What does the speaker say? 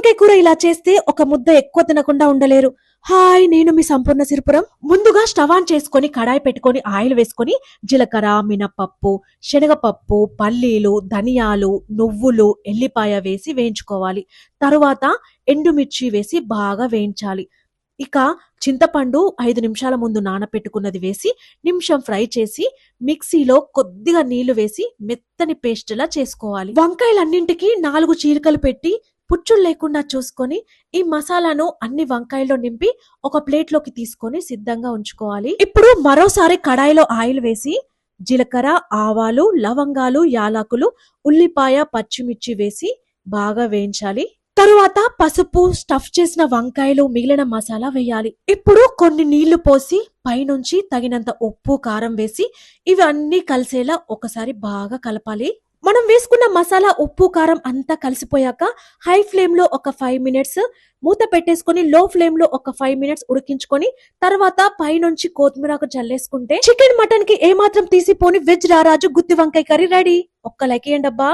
వంకాయ కూర ఇలా చేస్తే ఒక ముద్ద ఎక్కువ తినకుండా ఉండలేరు. హాయ్, నేను మీ సంపూర్ణ సిరిపురం. ముందుగా స్టవ్ ఆన్ చేసుకొని కడాయి పెట్టుకొని ఆయిల్ వేసుకొని జీలకర్ర, మినపప్పు, శనగపప్పు, పల్లీలు, ధనియాలు, నువ్వులు, ఎల్లిపాయ వేసి వేయించుకోవాలి. తరువాత ఎండుమిర్చి వేసి బాగా వేయించాలి. ఇక చింతపండు 5 నిమిషాల ముందు నానపెట్టుకున్నది వేసి నిమిషం ఫ్రై చేసి మిక్సీలో కొద్దిగా నీళ్లు వేసి మెత్తని పేస్ట్ లా చేసుకోవాలి. వంకాయలన్నింటికి 4 చీలికలు పెట్టి పుచ్చులు లేకుండా చూసుకొని ఈ మసాలాను అన్ని వంకాయల్లో నింపి ఒక ప్లేట్లోకి తీసుకొని సిద్ధంగా ఉంచుకోవాలి. ఇప్పుడు మరోసారి కడాయిలో ఆయిల్ వేసి జీలకర్ర, ఆవాలు, లవంగాలు, యాలకులు, ఉల్లిపాయ, పచ్చిమిర్చి వేసి బాగా వేయించాలి. తరువాత పసుపు, స్టఫ్ చేసిన వంకాయలు, మిగిలిన మసాలా వేయాలి. ఇప్పుడు కొన్ని నీళ్లు పోసి పైనుంచి తగినంత ఉప్పు, కారం వేసి ఇవన్నీ కలిసేలా ఒకసారి బాగా కలపాలి. మనం వేసుకున్న మసాలా, ఉప్పు, కారం అంతా కలిసిపోయాక హై ఫ్లేమ్ లో ఒక 5 మినిట్స్ మూత పెట్టేసుకొని లో ఫ్లేమ్ లో ఒక 5 మినిట్స్ ఉడికించుకొని తర్వాత పైనుంచి కొత్తిమీరకు చల్లేసుకుంటే చికెన్, మటన్ కి ఏమాత్రం తీసిపోని వెజ్ రారాజు గుత్తి వంకాయ కర్రీ రెడీ. ఒక్క లైక్ ఇయ్యండి అబ్బా.